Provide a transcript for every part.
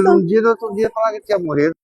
Sumiu num dia, no outro dia falava que tinha morrido.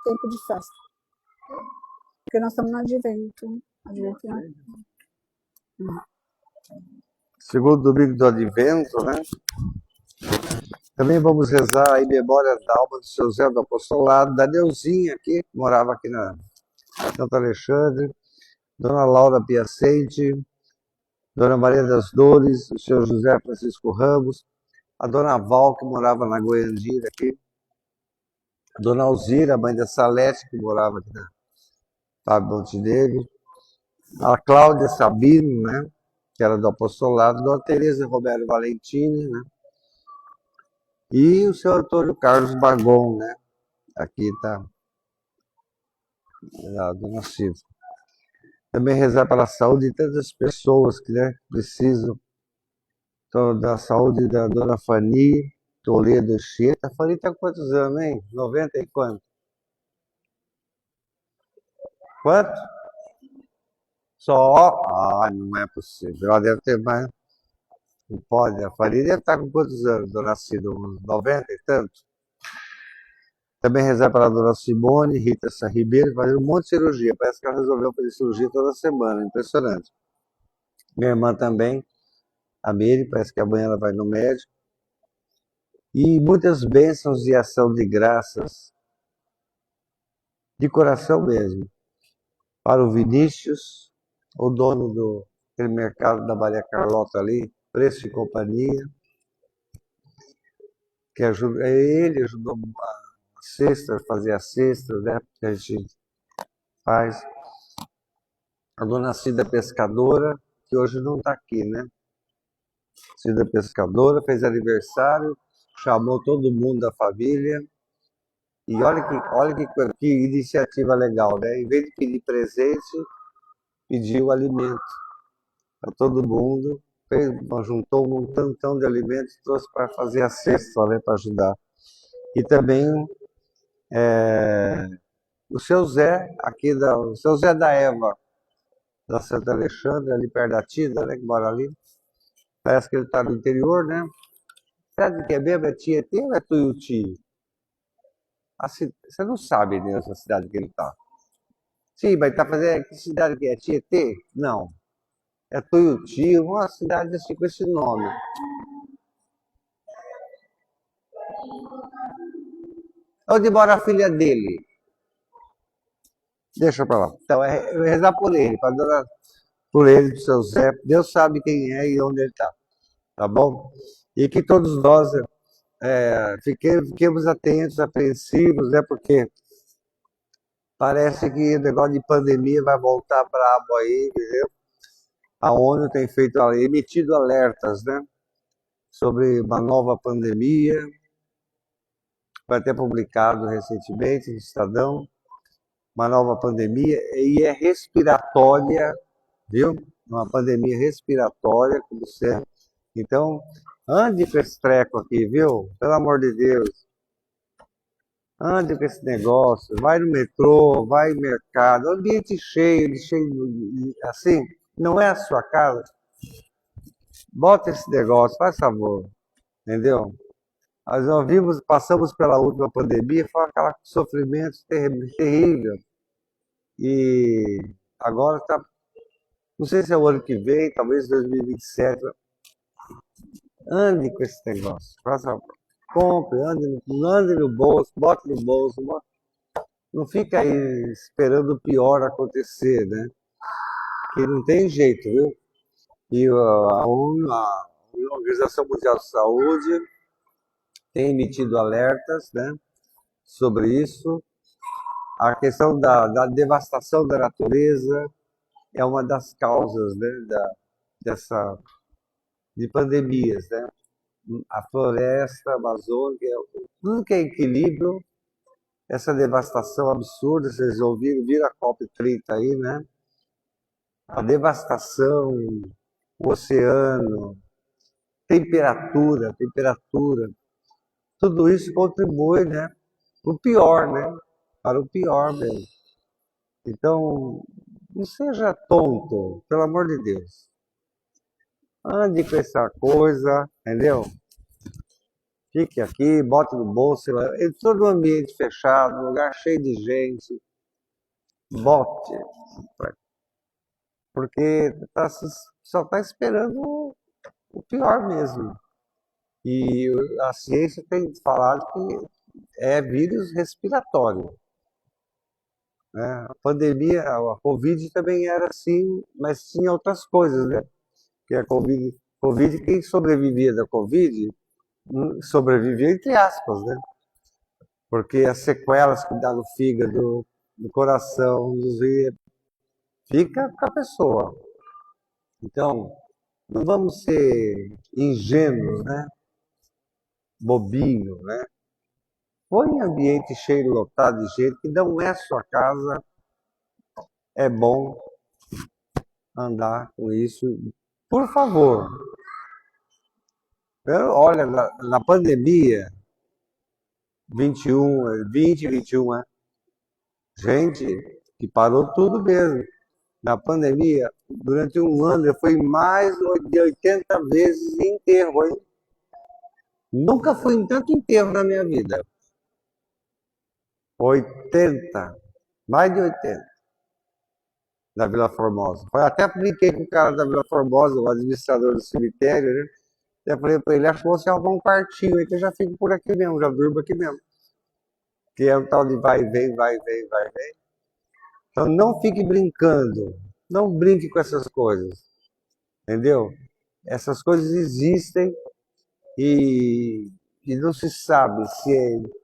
Tempo de festa. Porque nós estamos no advento. Segundo domingo do Advento, né? Também vamos rezar em memória da alma de São José do Apostolado, da Neuzinha aqui, que morava aqui na Santo Alexandre, Dona Laura Piacente, Dona Maria das Dores, o Senhor José Francisco Ramos, a Dona Val, que morava na Goiandira aqui, a Dona Alzira, mãe da Salete, que morava aqui na Fábio Montenegro, a Cláudia Sabino, né, que era do Apostolado, Dona Tereza Romero Valentini, né, e o senhor Antônio Carlos Bagon, né, aqui está, a Dona Silvia. Também rezar pela saúde de tantas pessoas que, né, precisam. Então, da saúde da Dona Fani Toledo Cheta. A Fani está com quantos anos, hein? 90 e quanto? Quanto? Só? Ah, não é possível. Ela deve ter mais. Não pode. A Fani deve estar com quantos anos, Dona Cida? Uns 90 e tanto? Também rezar para a Dona Simone, Rita Ribeiro, fazendo um monte de cirurgia. Parece que ela resolveu fazer cirurgia toda semana. Impressionante. Minha irmã também, a Miri, parece que amanhã ela vai no médico. E muitas bênçãos e ação de graças, de coração mesmo, para o Vinícius, o dono do aquele mercado da Maria Carlota ali, Preço e Companhia, que ajuda, ele ajudou a cesta, fazer a cesta, né, que a gente faz. A Dona Cida Pescadora, que hoje não está aqui, né? Cida Pescadora fez aniversário, chamou todo mundo da família. E que iniciativa legal, né? Em vez de pedir presente, pediu alimento para todo mundo. Juntou um tantão de alimentos e trouxe para fazer a cesta, né? Para ajudar. E também o seu Zé, o seu Zé da Eva, da Santa Alexandre, ali perto da Tida, né? Que mora ali. Parece que ele está no interior, né? Sabe o que é mesmo? É Tietê ou é Tuiuti? Você não sabe nessa cidade que ele está. Sim, mas está fazendo. Que cidade que é? Tietê? Não. É Tuiuti, uma cidade assim com esse nome. Onde mora a filha dele? Deixa pra lá. Então, é rezar por ele, para por ele, por seu Zé. Deus sabe quem é e onde ele está, tá bom? E que todos nós fiquemos atentos, apreensivos, né? Porque parece que o negócio de pandemia vai voltar brabo aí, entendeu? A ONU tem emitido alertas, né? Sobre uma nova pandemia. Foi até publicado recentemente no Estadão, uma nova pandemia, e é respiratória, viu? Uma pandemia respiratória, como sempre. Então, ande com esse treco aqui, viu? Pelo amor de Deus. Ande com esse negócio, vai no metrô, vai no mercado, ambiente cheio, assim, não é a sua casa. Bota esse negócio, faz favor, entendeu? Nós passamos pela última pandemia, foi aquele sofrimento terrível. E agora está, não sei se é o ano que vem, talvez 2027. Ande com esse negócio, faça, compre, ande no bolso, bote no bolso, não fica aí esperando o pior acontecer, né? Que não tem jeito, viu? E a ONU, a Organização Mundial de Saúde, tem emitido alertas, né, sobre isso. A questão da devastação da natureza é uma das causas, né, de pandemias, né? A floresta amazônica, tudo que é equilíbrio, essa devastação absurda, vocês viram a COP30 aí, né? A devastação, o oceano, temperatura, tudo isso contribui, né, para o pior, né? Para o pior mesmo. Então, não seja tonto, pelo amor de Deus. Ande com essa coisa, entendeu? Fique aqui, bote no bolso, em todo um ambiente fechado, um lugar cheio de gente, bote, porque só está esperando o pior mesmo. E a ciência tem falado que é vírus respiratório, né? A pandemia, a Covid também era assim, mas tinha outras coisas, né? Que a Covid, quem sobrevivia da Covid, sobrevivia entre aspas, né? Porque as sequelas que dá no fígado, no coração, nos rins, fica com a pessoa. Então, não vamos ser ingênuos, né? Bobinho, né? Põe em ambiente cheio, lotado de gente, que não é sua casa, é bom andar com isso. Por favor. Olha, na pandemia, 21, gente, que parou tudo mesmo. Na pandemia, durante um ano, eu fui mais de 80 vezes em enterro, hein? Nunca fui em tanto enterro na minha vida. 80, mais de 80, na Vila Formosa. Eu até brinquei com o cara da Vila Formosa, o administrador do cemitério, né? Eu falei para ele, acho que você arrumar um quartinho aí, que eu já fico por aqui mesmo, já durmo aqui mesmo. Que é um tal de vai e vem, vai e vem, vai e vem. Então não fique brincando, não brinque com essas coisas, entendeu? Essas coisas existem e, não se sabe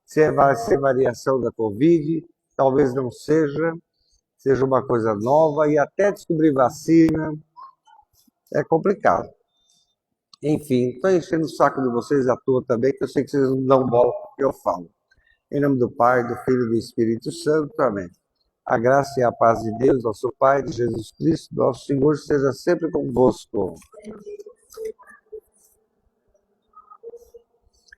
se vai ser variação da Covid, talvez não seja uma coisa nova e até descobrir vacina é complicado. Enfim, estou enchendo o saco de vocês à toa também, que eu sei que vocês não dão bola para o que eu falo. Em nome do Pai, do Filho e do Espírito Santo. Amém. A graça e a paz de Deus, nosso Pai, de Jesus Cristo, nosso Senhor, seja sempre convosco.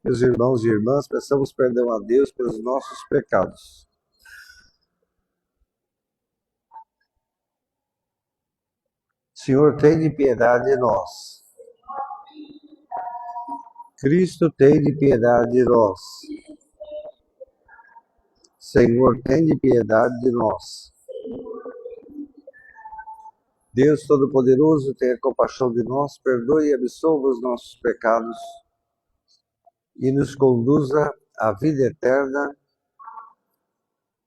Meus irmãos e irmãs, peçamos perdão a Deus pelos nossos pecados. Senhor, tenha piedade de nós. Cristo, tenha piedade de nós. Senhor, tenha piedade de nós. Deus Todo-Poderoso, tenha compaixão de nós, perdoe e absolva os nossos pecados e nos conduza à vida eterna.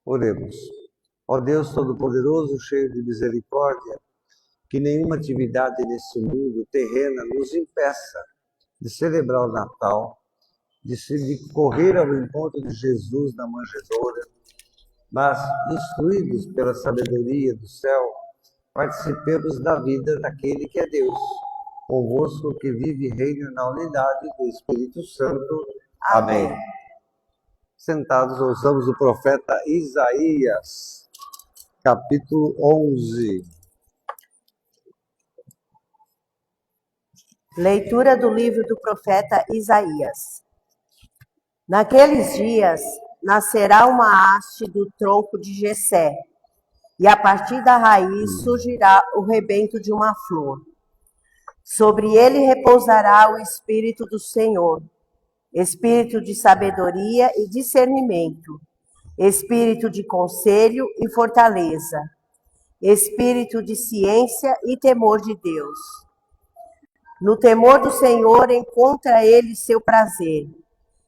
Oremos. Ó Deus Todo-Poderoso, cheio de misericórdia, que nenhuma atividade nesse mundo terrena nos impeça de celebrar o Natal, de correr ao encontro de Jesus na manjedoura, mas, instruídos pela sabedoria do céu, participemos da vida daquele que é Deus, convosco que vive e reina na unidade do Espírito Santo. Amém. Sentados, ouçamos o profeta Isaías, capítulo 11. Leitura do livro do profeta Isaías. Naqueles dias nascerá uma haste do tronco de Jessé, e a partir da raiz surgirá o rebento de uma flor. Sobre ele repousará o Espírito do Senhor, Espírito de sabedoria e discernimento, Espírito de conselho e fortaleza, Espírito de ciência e temor de Deus. No temor do Senhor encontra ele seu prazer.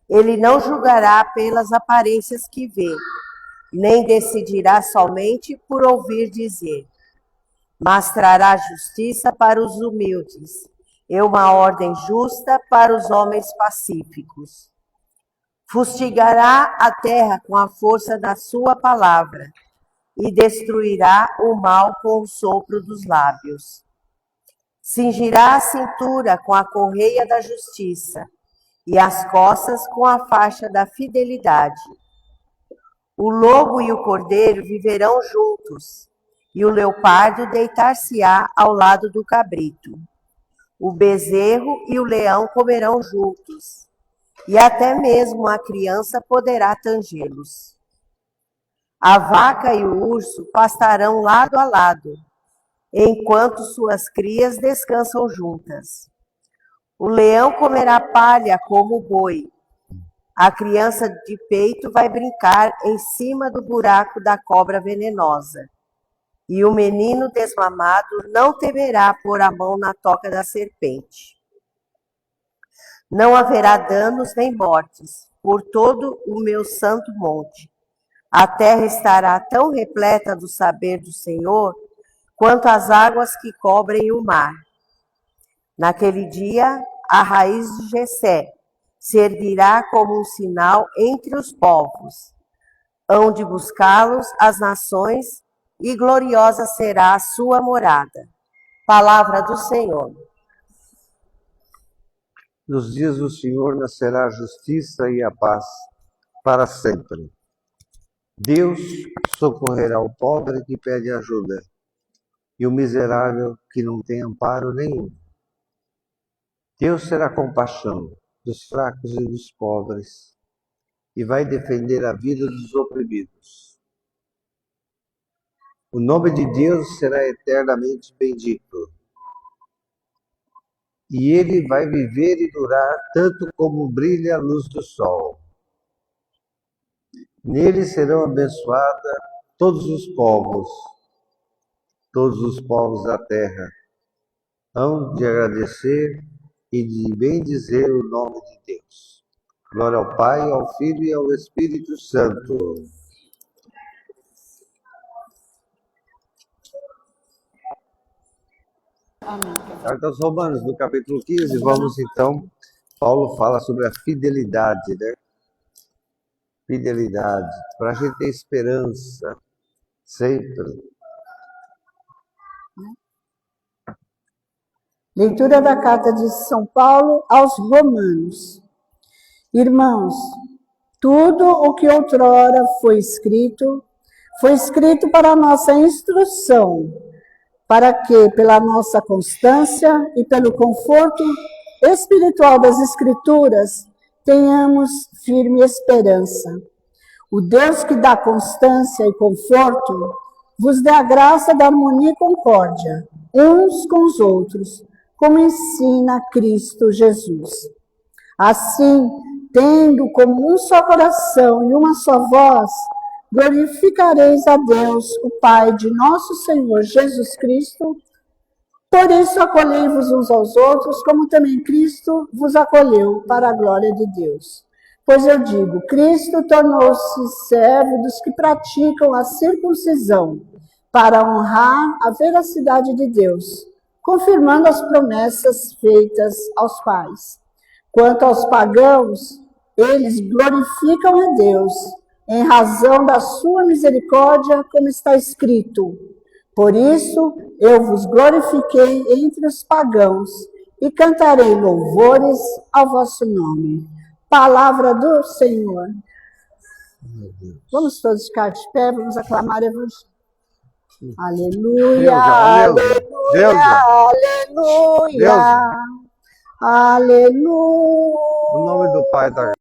Ele não julgará pelas aparências que vê, nem decidirá somente por ouvir dizer, mas trará justiça para os humildes e uma ordem justa para os homens pacíficos. Fustigará a terra com a força da sua palavra e destruirá o mal com o sopro dos lábios. Cingirá a cintura com a correia da justiça e as costas com a faixa da fidelidade. O lobo e o cordeiro viverão juntos, e o leopardo deitar-se-á ao lado do cabrito. O bezerro e o leão comerão juntos, e até mesmo a criança poderá tangê-los. A vaca e o urso pastarão lado a lado, enquanto suas crias descansam juntas. O leão comerá palha como o boi. A criança de peito vai brincar em cima do buraco da cobra venenosa. E o menino desmamado não temerá pôr a mão na toca da serpente. Não haverá danos nem mortes por todo o meu santo monte. A terra estará tão repleta do saber do Senhor quanto as águas que cobrem o mar. Naquele dia, a raiz de Jessé se erguirá como um sinal entre os povos. Hão de buscá-los as nações, e gloriosa será a sua morada. Palavra do Senhor. Nos dias do Senhor nascerá a justiça e a paz para sempre. Deus socorrerá o pobre que pede ajuda, e o miserável que não tem amparo nenhum. Deus terá compaixão dos fracos e dos pobres, e vai defender a vida dos oprimidos. O nome de Deus será eternamente bendito, e ele vai viver e durar tanto como brilha a luz do sol. Nele serão abençoados todos os povos da terra hão de agradecer e de bendizer o nome de Deus. Glória ao Pai, ao Filho e ao Espírito Santo. Amém. Carta aos Romanos, no capítulo 15, vamos então, Paulo fala sobre a fidelidade, né? Fidelidade, para a gente ter esperança, sempre. Leitura da carta de São Paulo aos Romanos. Irmãos, tudo o que outrora foi escrito para a nossa instrução, para que, pela nossa constância e pelo conforto espiritual das Escrituras, tenhamos firme esperança. O Deus que dá constância e conforto vos dê a graça da harmonia e concórdia, uns com os outros, como ensina Cristo Jesus. Assim, tendo como um só coração e uma só voz, glorificareis a Deus, o Pai de nosso Senhor Jesus Cristo. Por isso, acolhei-vos uns aos outros, como também Cristo vos acolheu, para a glória de Deus. Pois eu digo, Cristo tornou-se servo dos que praticam a circuncisão, para honrar a veracidade de Deus, confirmando as promessas feitas aos pais. Quanto aos pagãos, eles glorificam a Deus em razão da sua misericórdia, como está escrito: por isso eu vos glorifiquei entre os pagãos e cantarei louvores ao vosso nome. Palavra do Senhor. Vamos todos ficar de pé, vamos aclamar o Evangelho. Aleluia, aleluia, aleluia, aleluia. No nome do Pai, da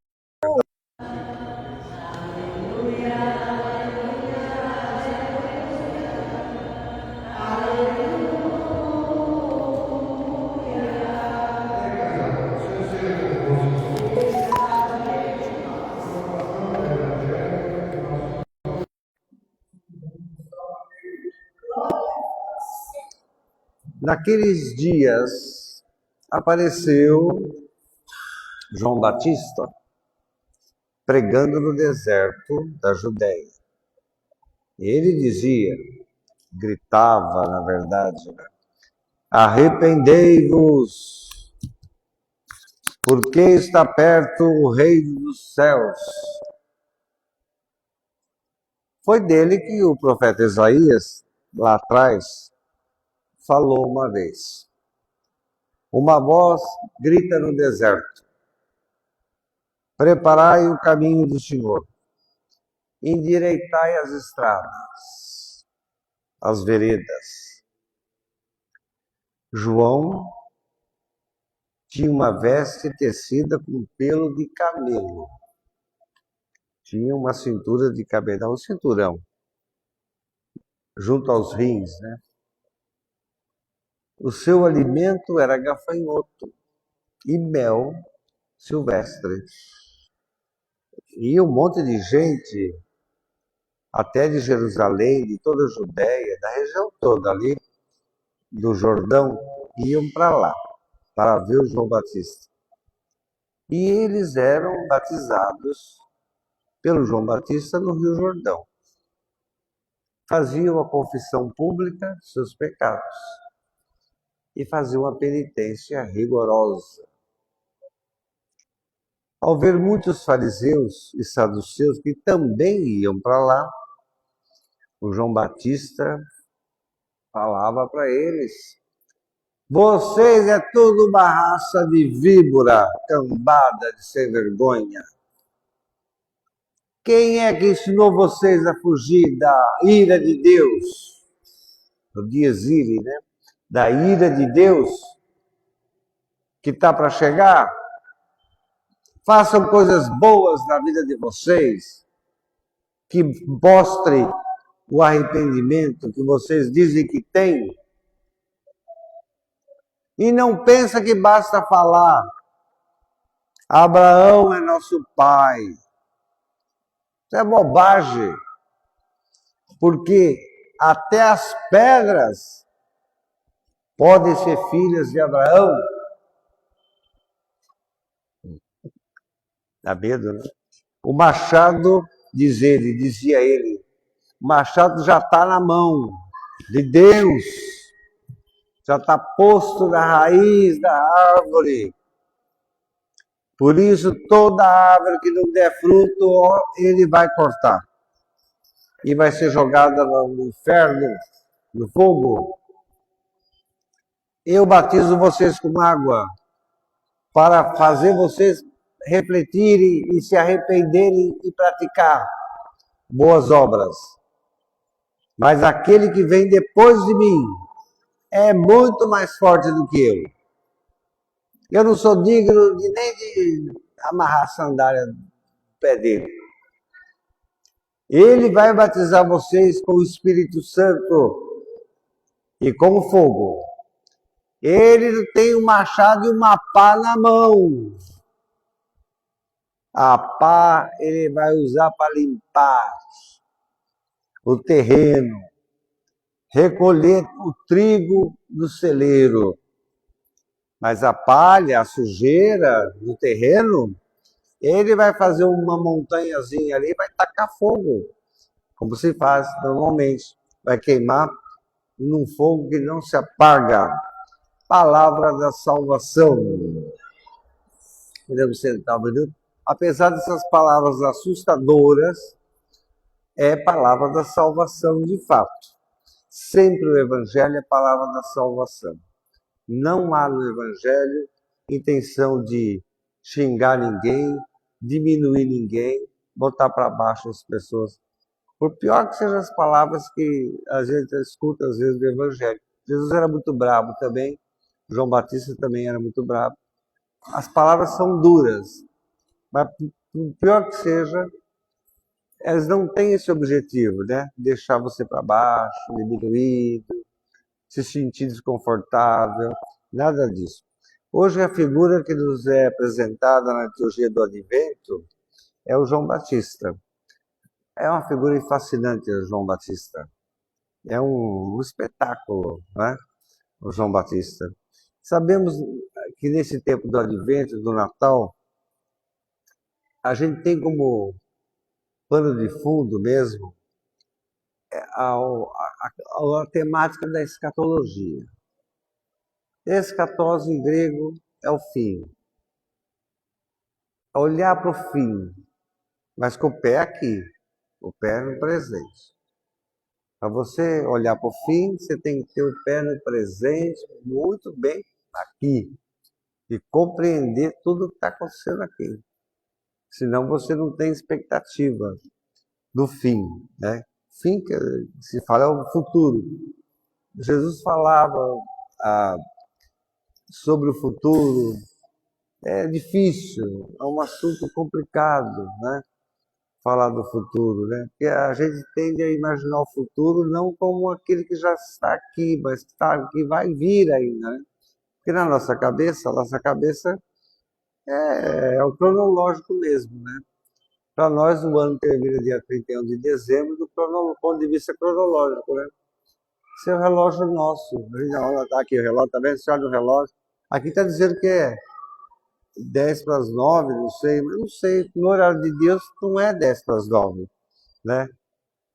Naqueles dias apareceu João Batista pregando no deserto da Judéia. Ele dizia, gritava, na verdade, arrependei-vos, porque está perto o reino dos céus. Foi dele que o profeta Isaías, lá atrás, falou uma vez. Uma voz grita no deserto: preparai o caminho do Senhor, endireitai as estradas, as veredas. João tinha uma veste tecida com pelo de camelo. Tinha uma cintura de cabedal, um cinturão, junto aos rins, né? O seu alimento era gafanhoto e mel silvestre. E um monte de gente, até de Jerusalém, de toda a Judéia, da região toda ali, do Jordão, iam para lá, para ver o João Batista. E eles eram batizados pelo João Batista no Rio Jordão. Faziam a confissão pública de seus pecados e faziam uma penitência rigorosa. Ao ver muitos fariseus e saduceus que também iam para lá, o João Batista falava para eles: vocês é tudo uma raça de víbora, cambada de sem vergonha. Quem é que ensinou vocês a fugir da ira de Deus? No dia Zile, né? Da ira de Deus que está para chegar? Façam coisas boas na vida de vocês, que mostrem o arrependimento que vocês dizem que têm. E não pensa que basta falar: Abraão é nosso pai. Isso é bobagem, porque até as pedras podem ser filhas de Abraão. Dá medo, né? O machado, dizia ele, o machado já está na mão de Deus, já está posto na raiz da árvore. Por isso, toda árvore que não der fruto, ele vai cortar. E vai ser jogada no inferno, no fogo. Eu batizo vocês com água para fazer vocês refletirem e se arrependerem e praticar boas obras. Mas aquele que vem depois de mim é muito mais forte do que eu. Eu não sou digno nem de amarrar a sandália do pé dele. Ele vai batizar vocês com o Espírito Santo e com o fogo. Ele tem um machado e uma pá na mão. A pá ele vai usar para limpar o terreno, recolher o trigo do celeiro. Mas a palha, a sujeira do terreno, ele vai fazer uma montanhazinha ali e vai tacar fogo, como se faz normalmente. vai queimar num fogo que não se apaga. Palavra da salvação. Podemos sentar um minuto. Apesar dessas palavras assustadoras, é palavra da salvação de fato. Sempre o Evangelho é palavra da salvação. Não há no Evangelho intenção de xingar ninguém, diminuir ninguém, botar para baixo as pessoas. Por pior que sejam as palavras que a gente escuta às vezes do Evangelho. Jesus era muito bravo também, João Batista também era muito bravo. As palavras são duras, mas por pior que seja, elas não têm esse objetivo, né? Deixar você para baixo, diminuído, se sentir desconfortável, nada disso. Hoje a figura que nos é apresentada na liturgia do Advento é o João Batista. É uma figura fascinante, o João Batista. É um espetáculo, né? O João Batista. Sabemos que nesse tempo do Advento, do Natal, a gente tem como pano de fundo mesmo a temática da escatologia. Escatose em grego é o fim. Olhar para o fim, mas com o pé aqui, o pé no presente. Para você olhar para o fim, você tem que ter o pé no presente, muito bem aqui, e compreender tudo o que está acontecendo aqui. Senão você não tem expectativa do fim, né? Fim que se fala é o futuro. Jesus falava sobre o futuro. É difícil, é um assunto complicado, né? Falar do futuro, né? Porque a gente tende a imaginar o futuro não como aquele que já está aqui, mas que vai vir ainda, né? Porque na nossa cabeça é o cronológico mesmo, né? Para nós, o ano termina dia 31 de dezembro, do ponto de vista cronológico, né? Esse é o relógio nosso. A gente olha, tá aqui o relógio, tá vendo? Você olha o relógio. Aqui está dizendo que é 10 para as 9, não sei, mas não sei. No horário de Deus não é 10 para as 9, né?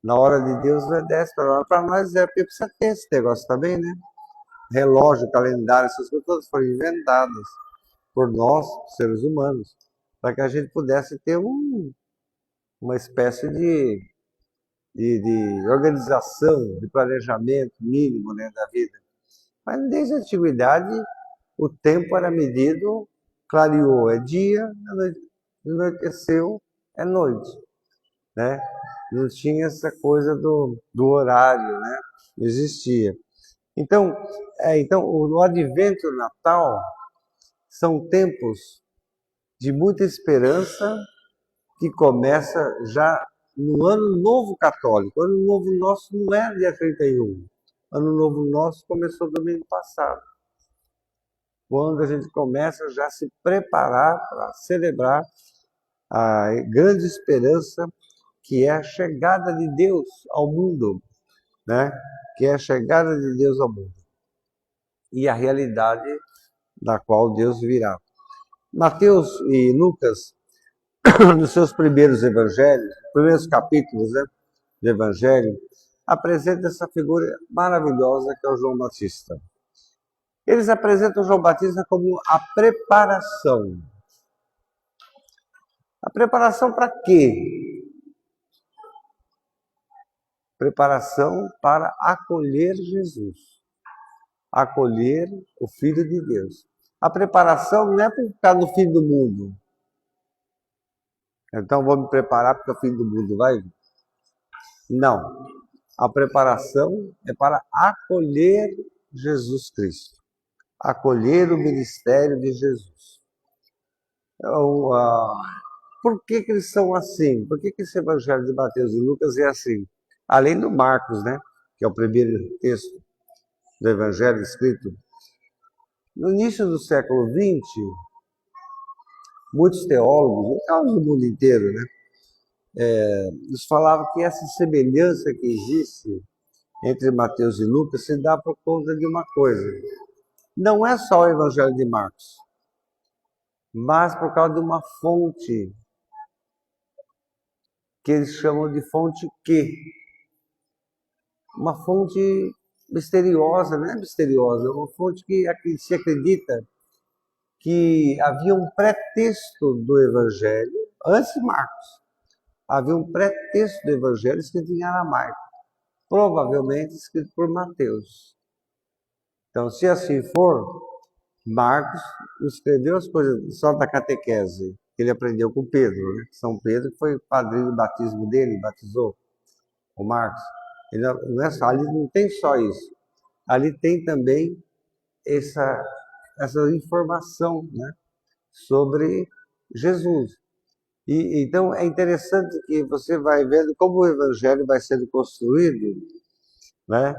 Na hora de Deus não é 10 para as 9. Para nós é porque precisa ter esse negócio também, né? Relógio, calendário, essas coisas todas foram inventadas por nós, seres humanos, para que a gente pudesse ter uma espécie de organização, de planejamento mínimo, né, da vida. Mas desde a antiguidade, o tempo era medido, clareou é dia, anoiteceu é noite, né? Não tinha essa coisa do horário, né? Não existia. Então, o advento e o Natal são tempos de muita esperança que começa já no Ano Novo Católico. O Ano Novo nosso não é dia 31. O Ano Novo nosso começou domingo passado, quando a gente começa já a se preparar para celebrar a grande esperança que é a chegada de Deus ao mundo, né? Que é a chegada de Deus ao mundo e a realidade da qual Deus virá. Mateus e Lucas, nos seus primeiros evangelhos, primeiros capítulos, né, do evangelho, apresentam essa figura maravilhosa que é o João Batista. Eles apresentam o João Batista como a preparação. A preparação para quê? Preparação para acolher Jesus, acolher o Filho de Deus. A preparação não é para ficar no fim do mundo. Então vou me preparar porque o fim do mundo vai vir. Não. A preparação é para acolher Jesus Cristo, acolher o ministério de Jesus. Então, por que eles são assim? Por que esse evangelho de Mateus e Lucas é assim? Além do Marcos, né? Que é o primeiro texto do evangelho escrito. No início do século XX, muitos teólogos do mundo inteiro, né? Eles falavam que essa semelhança que existe entre Mateus e Lucas se dá por conta de uma coisa. Não é só o evangelho de Marcos, mas por causa de uma fonte que eles chamam de fonte Q. uma fonte misteriosa, não é misteriosa, é uma fonte que se acredita que havia um pré-texto do Evangelho, antes de Marcos, havia um pré-texto do Evangelho escrito em aramaico, provavelmente escrito por Mateus. Então, se assim for, Marcos escreveu as coisas só da catequese, que ele aprendeu com Pedro, né? São Pedro foi padrinho do batismo dele, batizou o Marcos. Ele não é só, ali não tem só isso. Ali tem também essa informação, né, sobre Jesus. Então é interessante que você vai vendo como o Evangelho vai sendo construído, né,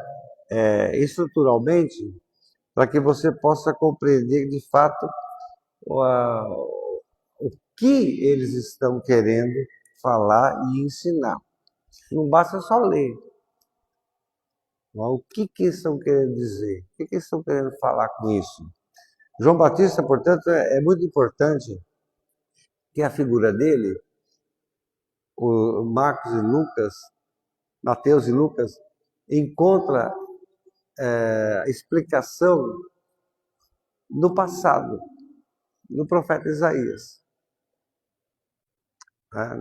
estruturalmente, para que você possa compreender de fato o que eles estão querendo falar e ensinar. Não basta só ler. O que eles estão querendo dizer? O que eles estão querendo falar com isso? João Batista, portanto, é muito importante que a figura dele, o Marcos e Lucas, Mateus e Lucas, encontra explicação no passado, no profeta Isaías.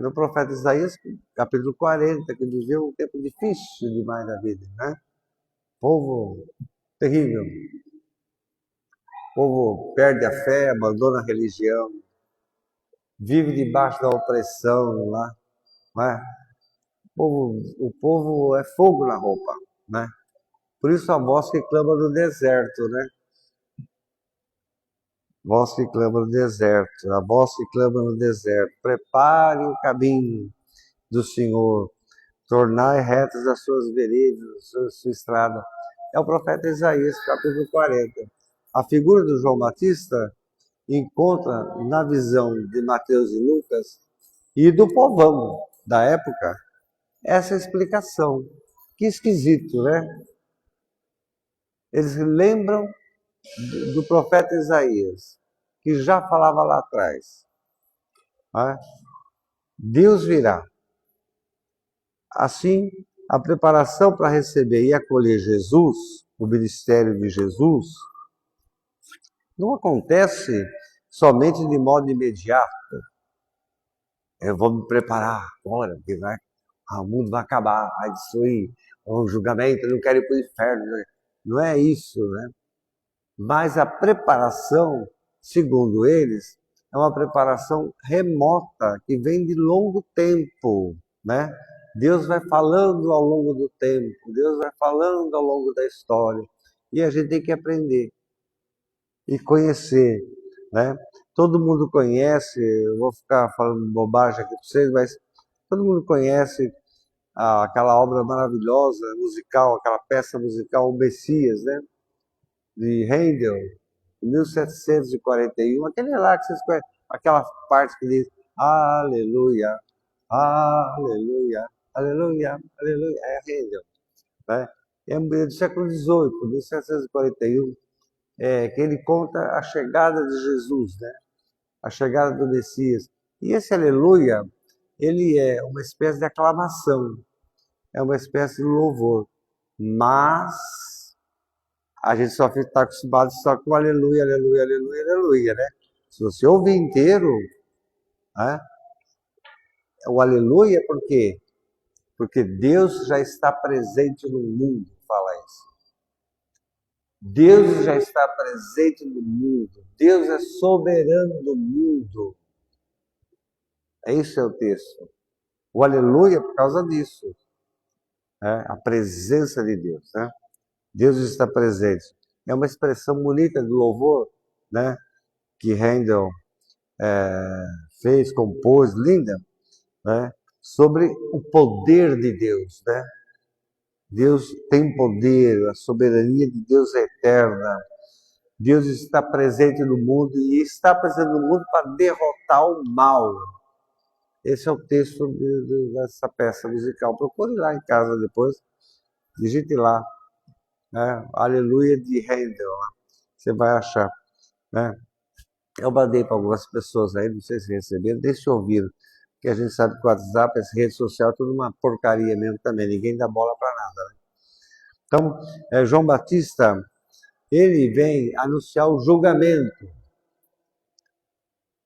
No profeta Isaías, capítulo 40, que viveu um tempo difícil demais da vida, né? Povo terrível. O povo perde a fé, abandona a religião, vive debaixo da opressão lá, né? O povo é fogo na roupa, né? Por isso a voz que clama no deserto, né? Voz que clama no deserto, a voz que clama no deserto. Prepare o caminho do Senhor, tornai retas as suas veredas, a sua estrada. É o profeta Isaías, capítulo 40. A figura do João Batista encontra na visão de Mateus e Lucas e do povão da época essa explicação. Que esquisito, né? Eles lembram do profeta Isaías, que já falava lá atrás. Né? Deus virá. Assim, a preparação para receber e acolher Jesus, o ministério de Jesus, não acontece somente de modo imediato. Eu vou me preparar agora, porque o mundo vai acabar, vai destruir, o julgamento, eu não quero ir para o inferno. Né? Não é isso, né? Mas a preparação, segundo eles, é uma preparação remota, que vem de longo tempo, né? Deus vai falando ao longo do tempo, Deus vai falando ao longo da história, e a gente tem que aprender e conhecer, né? Todo mundo conhece, eu vou ficar falando bobagem aqui para vocês, mas todo mundo conhece aquela obra maravilhosa, musical, aquela peça musical, O Messias, né? De Handel, 1741, aquele lá que vocês conhecem, aquela parte que diz Aleluia, Aleluia, Aleluia, Aleluia, é Handel, né? É do século XVIII, 1741, que ele conta a chegada de Jesus, né? A chegada do Messias. E esse Aleluia, ele é uma espécie de aclamação, é uma espécie de louvor, mas a gente só está acostumado só com aleluia, aleluia, aleluia, aleluia, né? Se você ouvir inteiro, né? O aleluia, por quê? Porque Deus já está presente no mundo, fala isso. Deus já está presente no mundo. Deus é soberano do mundo. Esse é o texto. O aleluia é por causa disso. Né? A presença de Deus, né? Deus está presente. É uma expressão bonita de louvor, né? Que Handel fez, compôs, linda, né? Sobre o poder de Deus, né? Deus tem poder, a soberania de Deus é eterna. Deus está presente no mundo e está presente no mundo para derrotar o mal. Esse é o texto dessa peça musical. Procure lá em casa depois, digite lá, né? Aleluia de Handel, né? Você vai achar, né? Eu mandei para algumas pessoas aí, não sei se receberam, deixa eu ouvir, porque a gente sabe que o WhatsApp, essa rede social, é tudo uma porcaria mesmo também, ninguém dá bola para nada, né? Então, João Batista, ele vem anunciar o julgamento.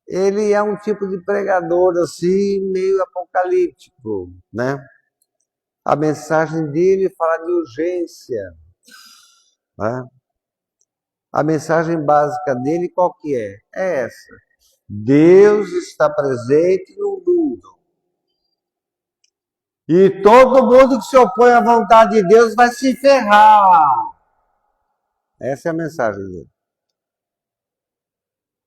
Ele é um tipo de pregador assim, meio apocalíptico, né? A mensagem dele fala de urgência, né? A mensagem básica dele qual que é? É essa. Deus está presente no mundo. E todo mundo que se opõe à vontade de Deus vai se ferrar. Essa é a mensagem dele.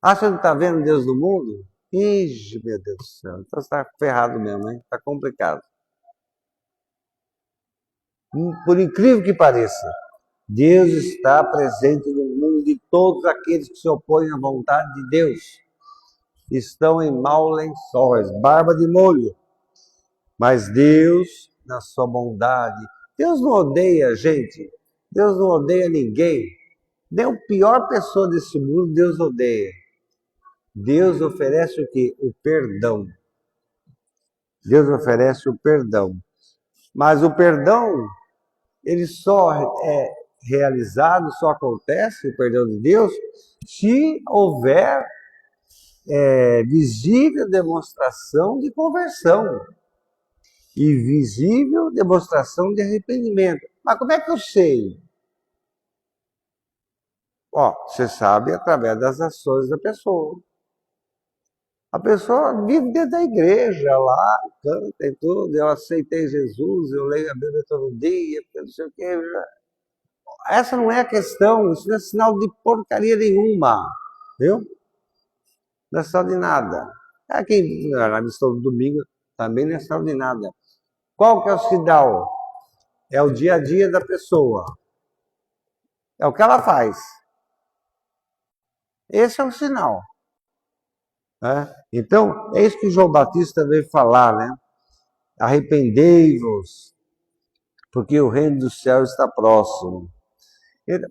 Ah, você não está vendo Deus no mundo? Ixi, meu Deus do céu. Então você está ferrado mesmo, hein? Está complicado. Por incrível que pareça, Deus está presente no mundo e todos aqueles que se opõem à vontade de Deus estão em maus lençóis, barba de molho. Mas Deus, na sua bondade, Deus não odeia gente, Deus não odeia ninguém, nem a pior pessoa desse mundo Deus odeia. Deus oferece o quê? O perdão. Deus oferece o perdão. Mas o perdão, ele só é realizado, só acontece, o perdão de Deus, se houver visível demonstração de conversão e visível demonstração de arrependimento. Mas como é que eu sei? Você sabe através das ações da pessoa. A pessoa vive dentro da igreja lá, canta e tudo, eu aceitei Jesus, eu leio a Bíblia todo dia, não sei o quê. Essa não é a questão, isso não é sinal de porcaria nenhuma, viu? Não é sinal de nada. Aqui na missão do domingo também não é sinal de nada. Qual que é o sinal? É o dia a dia da pessoa. É o que ela faz. Esse é o sinal. Né? Então, é isso que João Batista veio falar, né? Arrependei-vos, porque o reino do céu está próximo.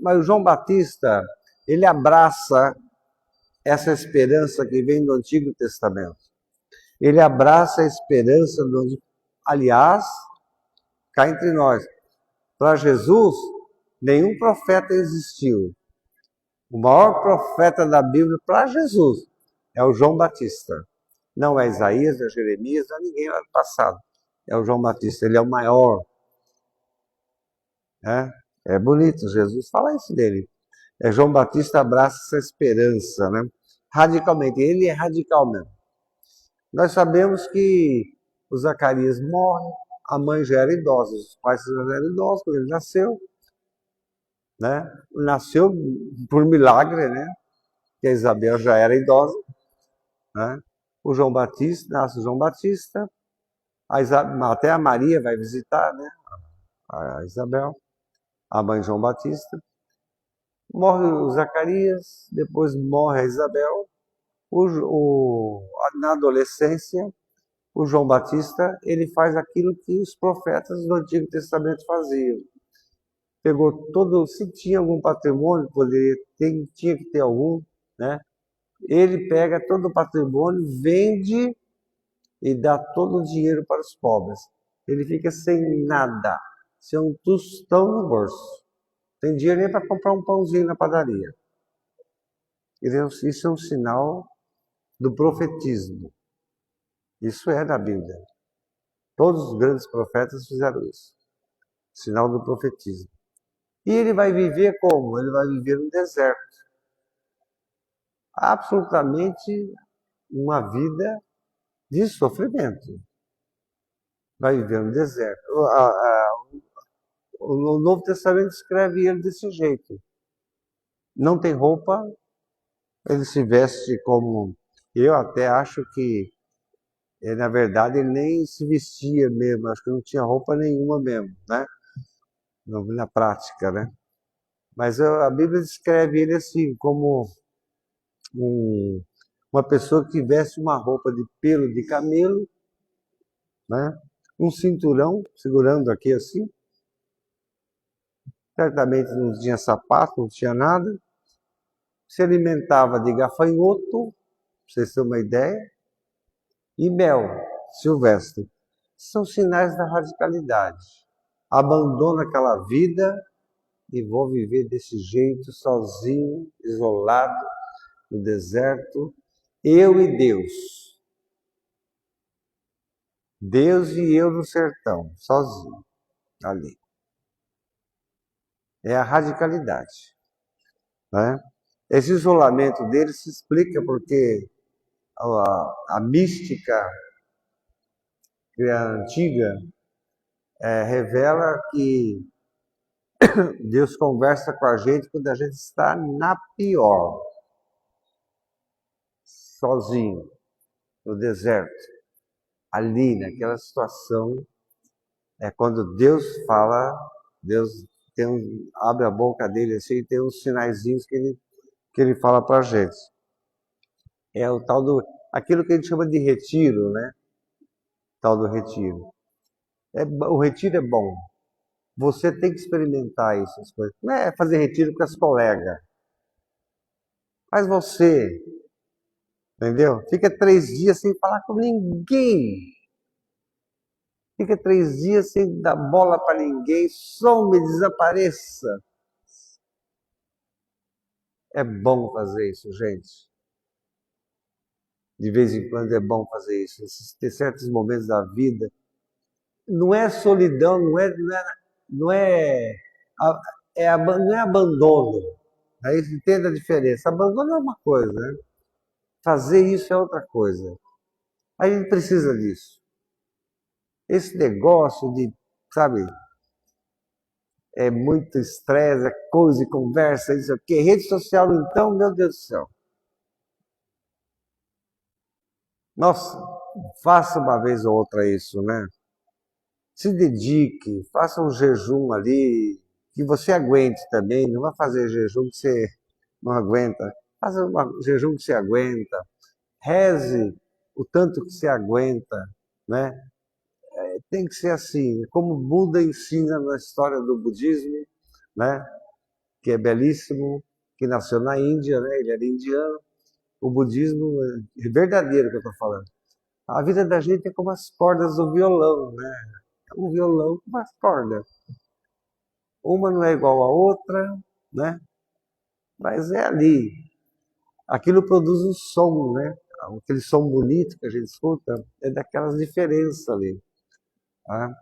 Mas o João Batista, ele abraça essa esperança que vem do Antigo Testamento. Ele abraça a esperança do Antigo. Aliás, cá entre nós, para Jesus, nenhum profeta existiu. O maior profeta da Bíblia para Jesus é o João Batista. Não é Isaías, não é Jeremias, não é ninguém lá do passado. É o João Batista, ele é o maior. É bonito, Jesus fala isso dele. João Batista abraça essa esperança, né? Radicalmente, ele é radical mesmo. Nós sabemos que o Zacarias morre, a mãe já era idosa, os pais já eram idosos quando ele nasceu. Né? Nasceu por milagre, né? Que a Isabel já era idosa. Né? O João Batista, nasce o João Batista, até a Maria vai visitar, né? A Isabel, a mãe de João Batista. Morre o Zacarias, depois morre a Isabel. Na adolescência, o João Batista, ele faz aquilo que os profetas do Antigo Testamento faziam. Pegou todo, se tinha algum patrimônio, tinha que ter algum, né? Ele pega todo o patrimônio, vende e dá todo o dinheiro para os pobres. Ele fica sem nada, sem um tostão no bolso. Tem dinheiro nem para comprar um pãozinho na padaria. Isso é um sinal do profetismo. Isso é da Bíblia. Todos os grandes profetas fizeram isso. Sinal do profetismo. E ele vai viver como? Ele vai viver no deserto. Absolutamente uma vida de sofrimento. Vai viver no deserto. O Novo Testamento escreve ele desse jeito. Não tem roupa, ele se veste como... Eu até acho que, na verdade, ele nem se vestia mesmo. Acho que não tinha roupa nenhuma mesmo, né? Na prática, né? Mas a Bíblia descreve ele assim, como uma pessoa que veste uma roupa de pelo de camelo, né? Um cinturão segurando aqui assim. Certamente não tinha sapato, não tinha nada. Se alimentava de gafanhoto, para vocês terem uma ideia, e mel silvestre. São sinais da radicalidade. Abandona aquela vida e vou viver desse jeito, sozinho, isolado, no deserto, eu e Deus. Deus e eu no sertão, sozinho, ali. É a radicalidade, né? Esse isolamento dele se explica porque a mística antiga revela que Deus conversa com a gente quando a gente está na pior, sozinho, no deserto, ali, naquela situação, é quando Deus fala, Deus abre a boca dele assim e tem uns sinaizinhos que ele fala para a gente. É o tal do, aquilo que a gente chama de retiro, né? Tal do retiro. O retiro é bom. Você tem que experimentar essas coisas. Não é fazer retiro com as colegas. Faz você. Entendeu? Fica 3 dias sem falar com ninguém. Fica 3 dias sem dar bola para ninguém. Some, desapareça. É bom fazer isso, gente. De vez em quando é bom fazer isso. Ter certos momentos da vida. Não é solidão, não é, não é abandono. Aí você entende a diferença. Abandono é uma coisa, né? Fazer isso é outra coisa. A gente precisa disso. Esse negócio de, sabe, é muito estresse, é coisa e conversa, isso aqui. Rede social, então, meu Deus do céu. Nossa, faça uma vez ou outra isso, né? Se dedique, faça um jejum ali, que você aguente também. Não vai fazer jejum que você não aguenta. Faça um jejum que você aguenta. Reze o tanto que você aguenta, né? Tem que ser assim, como Buda ensina na história do budismo, né? Que é belíssimo, que nasceu na Índia, né? Ele era indiano. O budismo é verdadeiro que eu estou falando. A vida da gente é como as cordas do violão, né? É um violão com umas cordas. Uma não é igual à outra, né? Mas é ali. Aquilo produz um som, né? Aquele som bonito que a gente escuta é daquelas diferenças ali. Tá?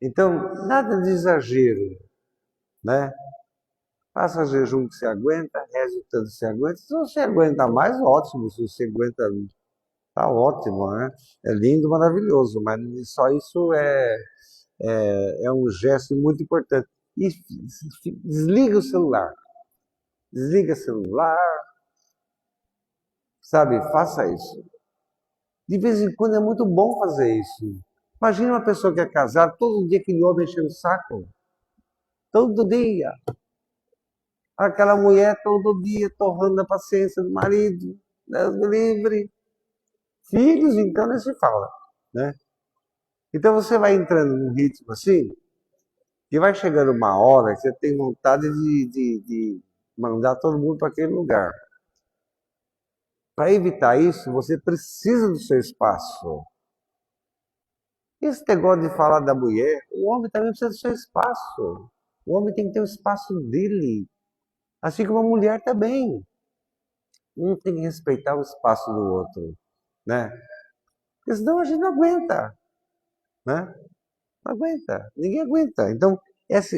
Então, nada de exagero, né? Faça jejum que você aguenta, reze o tanto que você aguenta. Se você aguenta mais, ótimo. Se você aguenta, tá ótimo, né? É lindo, maravilhoso, mas só isso é um gesto muito importante. E desliga o celular. Desliga o celular, sabe? Faça isso. De vez em quando é muito bom fazer isso. Imagina uma pessoa que é casada, todo dia aquele homem enchendo o saco. Todo dia. Aquela mulher todo dia torrando a paciência do marido. Deus me livre. Filhos, então, nem se fala, né? Então você vai entrando num ritmo assim, e vai chegando uma hora que você tem vontade de mandar todo mundo para aquele lugar. Para evitar isso, você precisa do seu espaço. Esse negócio de falar da mulher, o homem também precisa do seu espaço. O homem tem que ter o espaço dele. Assim como a mulher também. Um tem que respeitar o espaço do outro, né? Porque senão a gente não aguenta, né? Não aguenta, ninguém aguenta. Então, essa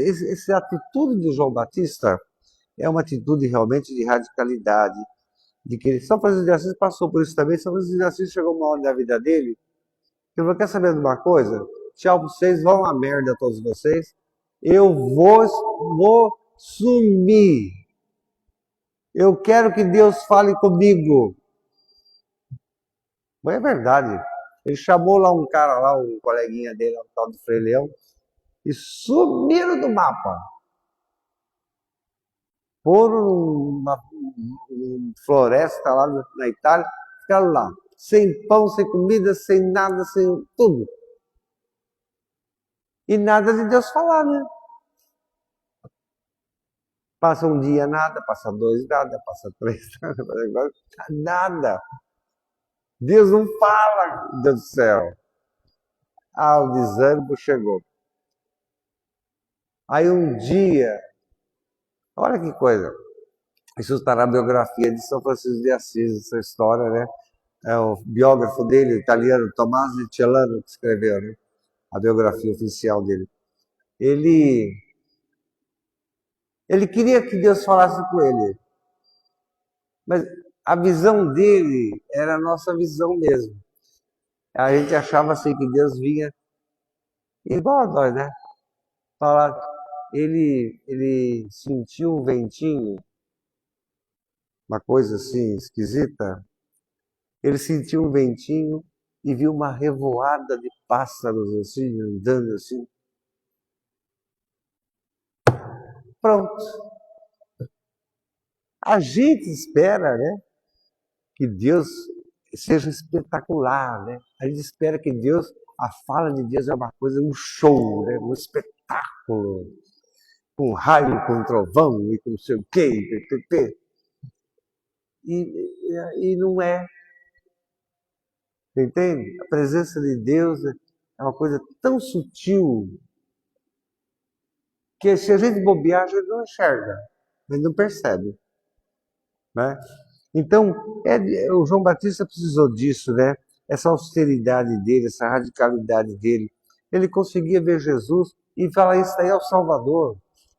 atitude do João Batista é uma atitude realmente de radicalidade, de que São Francisco de Assis passou por isso também. São Francisco de Assis chegou uma hora da vida dele, que ele falou, quer saber de uma coisa? Tchau pra vocês, vão a merda todos vocês. Eu vou sumir. Eu quero que Deus fale comigo. Mas é verdade. Ele chamou lá um cara lá, um coleguinha dele, um tal do Frei Leão, e sumiram do mapa. Foram numa floresta lá na Itália, ficaram lá, sem pão, sem comida, sem nada, sem tudo. E nada de Deus falar, né? Passa um dia nada, passa 2 nada, passa 3 nada. Deus não fala, Deus do céu. Ah, o desânimo chegou. Aí um dia Olha que coisa. Isso está na biografia de São Francisco de Assis, essa história, né? É o biógrafo dele, o italiano, Tommaso di Celano, que escreveu, né? A biografia oficial dele. Ele, ele queria que Deus falasse com ele, mas a visão dele era a nossa visão mesmo. A gente achava assim que Deus vinha igual a nós, né? Falar, ele sentiu um ventinho, uma coisa assim esquisita. Ele sentiu um ventinho e viu uma revoada de pássaros assim, andando assim. Pronto. A gente espera, né, que Deus seja espetacular, né? A gente espera que Deus, a fala de Deus é uma coisa, um show, né? Um espetáculo, com raio, com trovão e com não sei o quê, e não é, entende? A presença de Deus é uma coisa tão sutil que se a gente bobear, a gente não enxerga, a gente não percebe, né? Então, o João Batista precisou disso, né? Essa austeridade dele, essa radicalidade dele. Ele conseguia ver Jesus e falar, isso aí é o Salvador.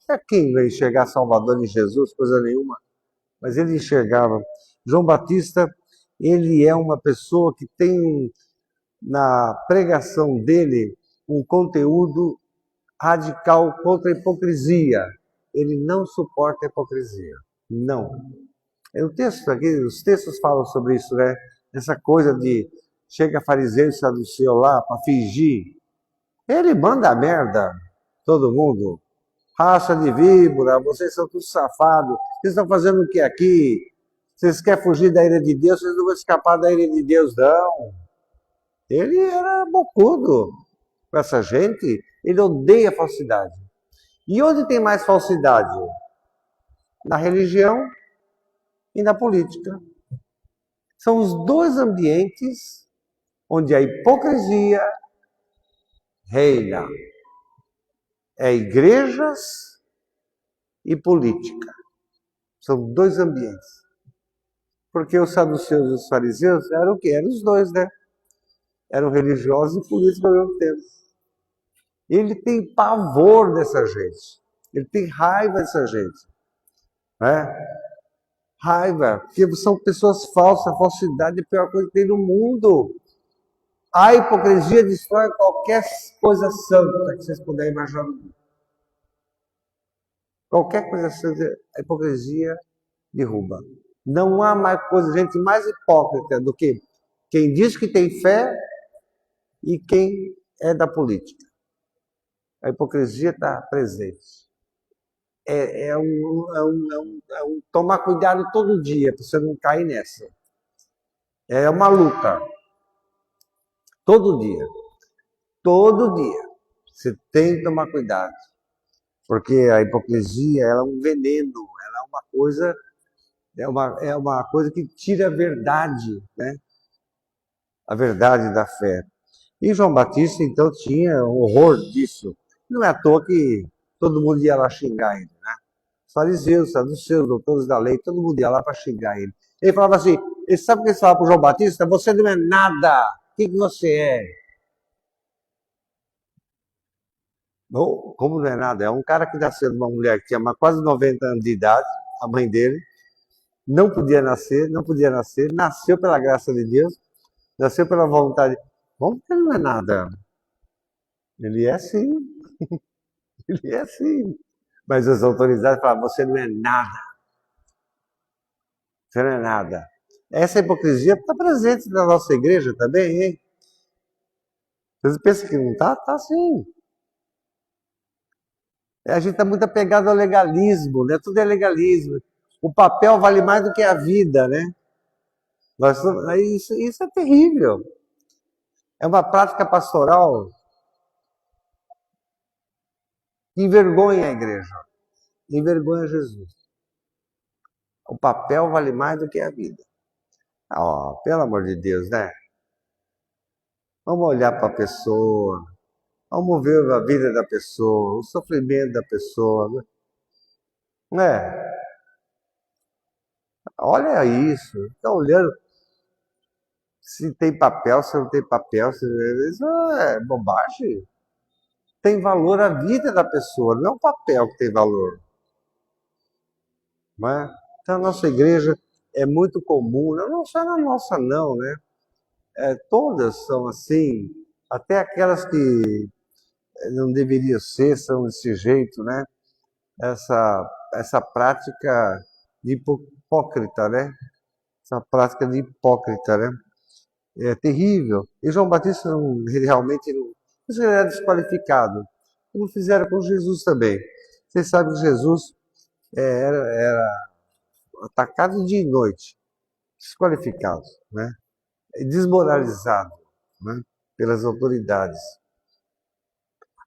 É quem vai enxergar Salvador em Jesus? Coisa nenhuma. Mas ele enxergava. João Batista, ele é uma pessoa que tem na pregação dele um conteúdo radical contra a hipocrisia. Ele não suporta a hipocrisia. Não. O texto aqui, os textos falam sobre isso, né? Essa coisa de chega fariseu e saduceu lá para fingir. Ele manda a merda, todo mundo. Raça de víbora, vocês são todos safados. Vocês estão fazendo o que aqui? Vocês querem fugir da ira de Deus, vocês não vão escapar da ira de Deus, não. Ele era bocudo com essa gente. Ele odeia a falsidade. E onde tem mais falsidade? Na religião e na política. São os dois ambientes onde a hipocrisia reina. É igrejas e política. São dois ambientes. Porque os saduceus e os fariseus eram o quê? Eram os dois, né? Eram religiosos e políticos ao mesmo tempo. Ele tem pavor dessa gente. Ele tem raiva dessa gente. Né? Raiva, porque são pessoas falsas. A falsidade é a pior coisa que tem no mundo. A hipocrisia destrói qualquer coisa santa que vocês puderem imaginar. Qualquer coisa santa, a hipocrisia derruba. Não há mais coisa, gente mais hipócrita do que quem diz que tem fé e quem é da política. A hipocrisia está presente. É um tomar cuidado todo dia para você não cair nessa. É uma luta. Todo dia. Todo dia. Você tem que tomar cuidado. Porque a hipocrisia ela é um veneno, ela é uma coisa que tira a verdade, né? A verdade da fé. E João Batista, então, tinha um horror disso. Não é à toa que todo mundo ia lá xingar ele, né? Os fariseus, saduceus, doutores da lei, todo mundo ia lá para xingar ele. Ele falava assim, ele sabe o que ele falava para o João Batista? Você não é nada. O que você é? Não, como não é nada? É um cara que nasceu de uma mulher que tinha quase 90 anos de idade, a mãe dele, não podia nascer, nasceu pela graça de Deus, nasceu pela vontade. Como que ele não é nada? Ele é sim, ele é sim. Mas as autoridades falam, você não é nada. Você não é nada. Essa hipocrisia está presente na nossa igreja também, hein? Vocês pensam que não está? Está sim. A gente está muito apegado ao legalismo, né? Tudo é legalismo. O papel vale mais do que a vida, né? Isso é terrível. É uma prática pastoral que envergonha a igreja, envergonha Jesus. O papel vale mais do que a vida. Pelo amor de Deus, né? Vamos olhar para a pessoa, vamos ver a vida da pessoa, o sofrimento da pessoa. Né? É, olha isso. Está olhando se tem papel, se não tem papel, isso é bobagem. Tem valor a vida da pessoa, não é o papel que tem valor. Não é? Então, a nossa igreja é muito comum, não só na nossa não, né? Todas são assim, até aquelas que não deveriam ser, são desse jeito, né? Essa prática de hipócrita, né? Essa prática de hipócrita, né? É terrível. E João Batista realmente não, ele era desqualificado, como fizeram com Jesus também. Vocês sabem que Jesus era atacado dia e noite, desqualificado, né? E desmoralizado, né? Pelas autoridades.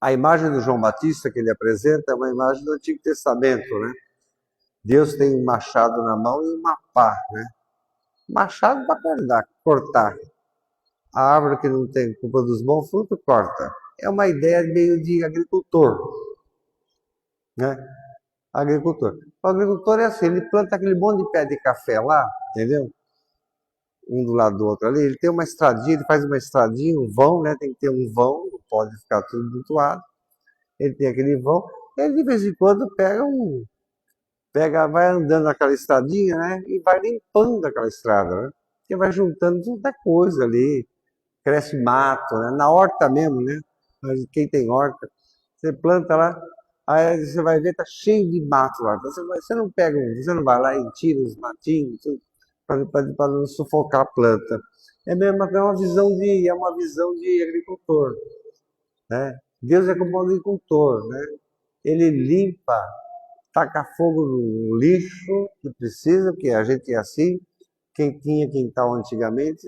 A imagem do João Batista que ele apresenta é uma imagem do Antigo Testamento, né? Deus tem um machado na mão e uma pá, né? Machado para cortar. A árvore que não produz bom fruto, corta. É uma ideia meio de agricultor, né? Agricultor. O agricultor é assim, ele planta aquele monte de pé de café lá, entendeu? Um do lado do outro ali, ele tem uma estradinha, ele faz uma estradinha, um vão, né? Tem que ter um vão, não pode ficar tudo mutuado. Ele tem aquele vão, ele de vez em quando vai andando naquela estradinha, né? E vai limpando aquela estrada, né? Porque vai juntando tanta coisa ali, cresce mato, né? Na horta mesmo, né? Mas quem tem horta, você planta lá, aí você vai ver, tá cheio de mato lá. Então você não pega, você não vai lá e tira os matinhos, para não sufocar a planta. É uma visão de agricultor, né? Deus é como um agricultor, né? Ele limpa, taca fogo no lixo que precisa, porque a gente é assim. Quem tinha quintal antigamente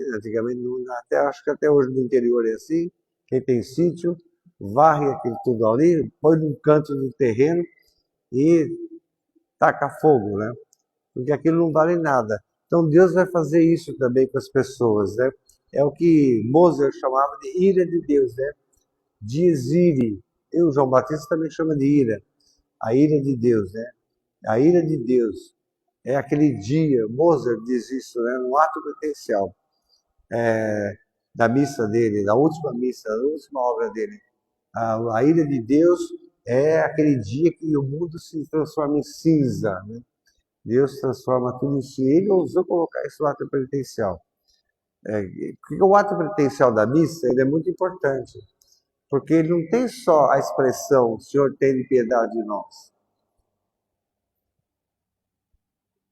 até, acho que até hoje no interior é assim, quem tem sítio, varre aquilo tudo ali, põe num canto do terreno e taca fogo, né? Porque aquilo não vale nada. Então Deus vai fazer isso também com as pessoas, né? É o que Moser chamava de ira de Deus, né? Dies irae. E o João Batista também chama de ira. A ira de Deus, né? A ira de Deus é aquele dia, Moser diz isso, né? No ato penitencial da missa dele, da última missa, da última obra dele. A ira de Deus é aquele dia que o mundo se transforma em cinza, né? Deus transforma tudo em si. Ele ousou colocar isso no ato penitencial. Porque o ato penitencial da missa ele é muito importante, porque ele não tem só a expressão Senhor, tem piedade de nós,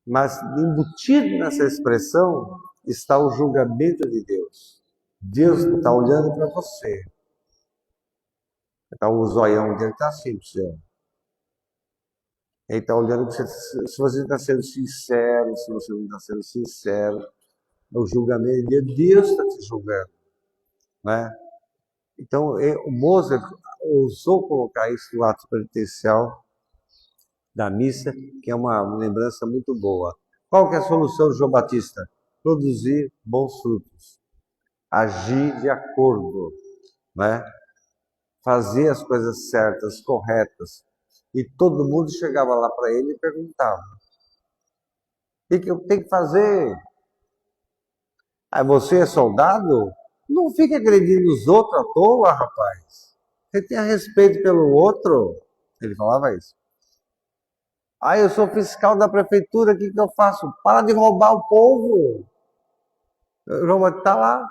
mas embutido nessa expressão está o julgamento de Deus. Deus está olhando para você. Está o zoião dele está assim para você. Ele está olhando para você, se você está sendo sincero, se você não está sendo sincero. O julgamento de Deus está te julgando, né? Então, o Moser ousou colocar isso no ato penitencial da missa, que é uma lembrança muito boa. Qual que é a solução de João Batista? Produzir bons frutos, agir de acordo, né? Fazer as coisas certas, corretas. E todo mundo chegava lá para ele e perguntava: o que eu tenho que fazer? Aí você é soldado? Não fique agredindo os outros à toa, rapaz. Você tenha respeito pelo outro. Ele falava isso. Ah, eu sou fiscal da prefeitura, o que eu faço? Para de roubar o povo. O João está lá.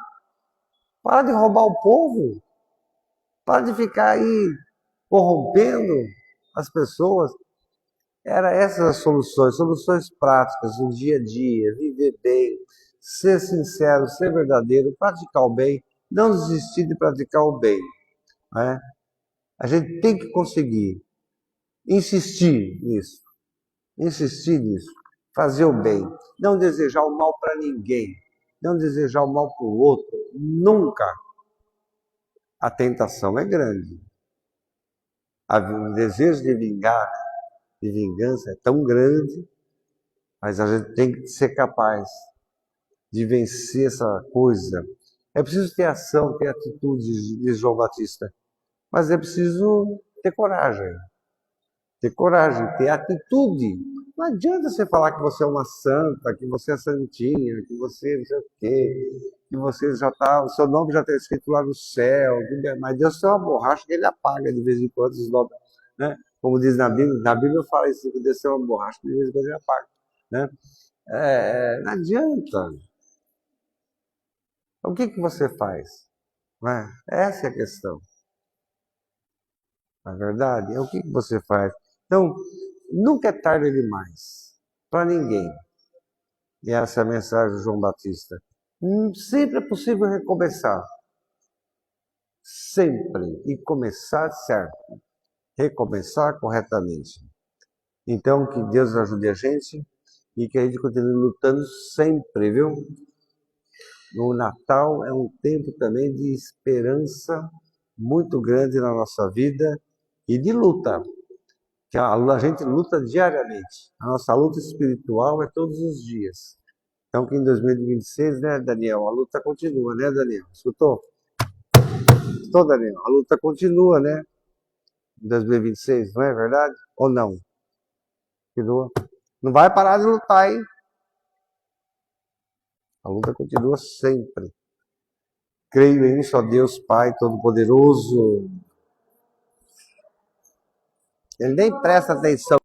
Para de roubar o povo. Para de ficar aí corrompendo as pessoas. Era essas as soluções práticas, no dia a dia, viver bem, ser sincero, ser verdadeiro, praticar o bem, não desistir de praticar o bem, né? A gente tem que conseguir insistir nisso, fazer o bem, não desejar o mal para ninguém, não desejar o mal para o outro, nunca. A tentação é grande, o desejo de vingar, de vingança é tão grande, mas a gente tem que ser capaz de vencer essa coisa. É preciso ter ação, ter atitude, diz João Batista, mas é preciso ter coragem. ter coragem, ter atitude. Não adianta você falar que você é uma santa, que você é santinha, que você não sei o quê, que você já está, o seu nome já está escrito lá no céu, mas Deus tem uma borracha que ele apaga de vez em quando os nomes, né? Como diz na Bíblia fala isso, que Deus tem uma borracha que de vez em quando ele apaga, né? Não adianta. O que você faz? Né? Essa é a questão. Na verdade, é o que você faz. Então, nunca é tarde demais para ninguém. E essa é a mensagem do João Batista. Sempre é possível recomeçar. Sempre. E começar certo. Recomeçar corretamente. Então, que Deus ajude a gente e que a gente continue lutando sempre, viu? O Natal é um tempo também de esperança muito grande na nossa vida e de luta. Que a gente luta diariamente. A nossa luta espiritual é todos os dias. Então, que em 2026, né, Daniel? A luta continua, né, Daniel? Escutou? Escutou, Daniel? A luta continua, né? Em 2026, não é verdade? Ou não? Continua. Não vai parar de lutar, hein? A luta continua sempre. Creio em um só Deus, Pai Todo-Poderoso. Ele nem presta atenção.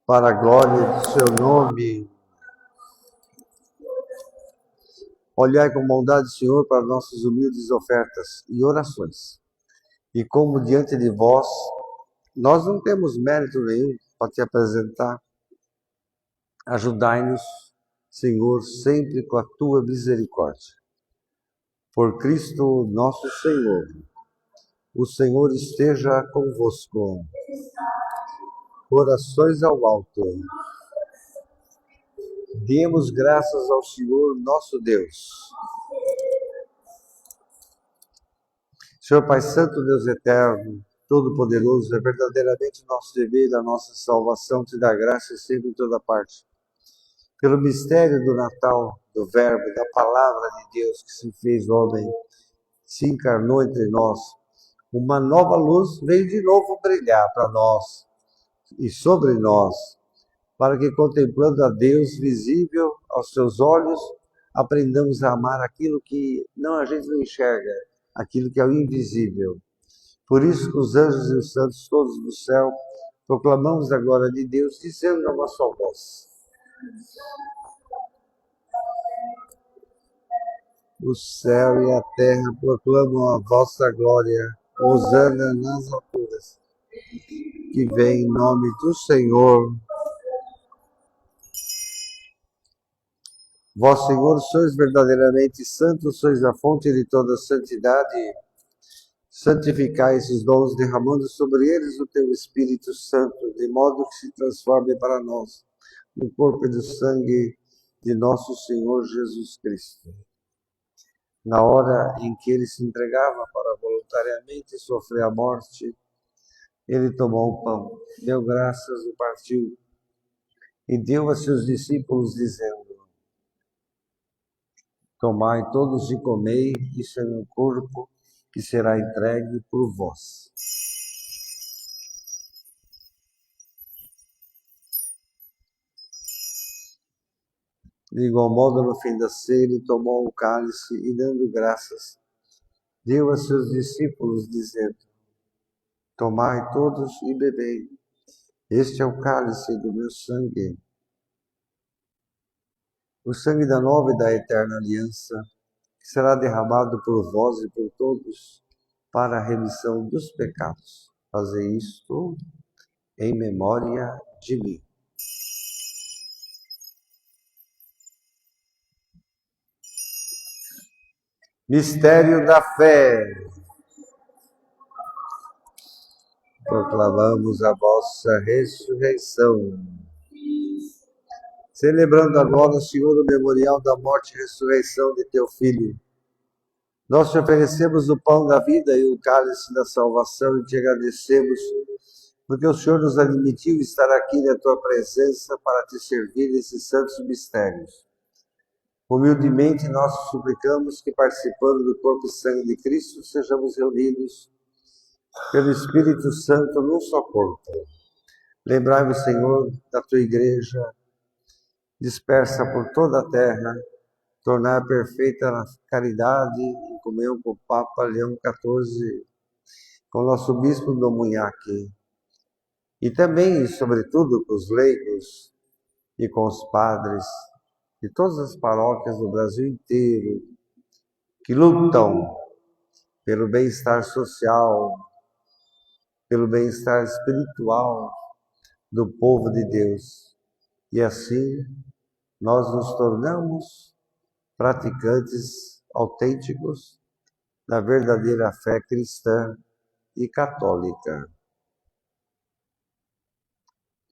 Para a glória do seu nome. Olhai com bondade, Senhor, para nossas humildes ofertas e orações. E como diante de vós, nós não temos mérito nenhum para te apresentar, ajudai-nos, Senhor, sempre com a tua misericórdia. Por Cristo nosso Senhor, o Senhor esteja convosco. Corações ao alto. Demos graças ao Senhor nosso Deus. Senhor Pai Santo, Deus Eterno, Todo-Poderoso, é verdadeiramente nosso dever, a nossa salvação, te dá graça sempre em toda parte. Pelo mistério do Natal, do Verbo, da Palavra de Deus que se fez homem, se encarnou entre nós, uma nova luz veio de novo brilhar para nós e sobre nós, para que contemplando a Deus visível aos seus olhos, aprendamos a amar aquilo que a gente não enxerga, aquilo que é o invisível. Por isso que os anjos e os santos todos do céu proclamamos a glória de Deus, dizendo a uma só voz: o céu e a terra proclamam a vossa glória, hosana nas alturas. Que vem em nome do Senhor. Vós, Senhor, sois verdadeiramente santos, sois a fonte de toda santidade. Santificai esses dons, derramando sobre eles o teu Espírito Santo, de modo que se transforme para nós no corpo e no sangue de nosso Senhor Jesus Cristo. Na hora em que ele se entregava para voluntariamente sofrer a morte, ele tomou o pão, deu graças, o partiu e deu a seus discípulos, dizendo: Tomai todos e comei, isso é meu corpo, que será entregue por vós. De igual modo, no fim da ceia, ele tomou o cálice e, dando graças, deu a seus discípulos, dizendo: Tomai todos e bebei. Este é o cálice do meu sangue, o sangue da nova e da eterna aliança, que será derramado por vós e por todos para a remissão dos pecados. Fazei isto em memória de mim. Mistério da fé. Proclamamos a vossa ressurreição. Celebrando agora, Senhor, o memorial da morte e ressurreição de teu Filho, nós te oferecemos o pão da vida e o cálice da salvação e te agradecemos, porque o Senhor nos admitiu estar aqui na tua presença para te servir nesses santos mistérios. Humildemente nós suplicamos que, participando do corpo e sangue de Cristo, sejamos reunidos pelo Espírito Santo num só corpo. Lembrai-vos, Senhor, da tua igreja, dispersa por toda a terra, tornar perfeita a caridade em comunhão com o Papa Leão XIV, com o nosso Bispo do Munhaque, e também, e sobretudo, com os leigos e com os padres de todas as paróquias do Brasil inteiro, que lutam pelo bem-estar social, pelo bem-estar espiritual do povo de Deus. E assim nós nos tornamos praticantes autênticos da verdadeira fé cristã e católica.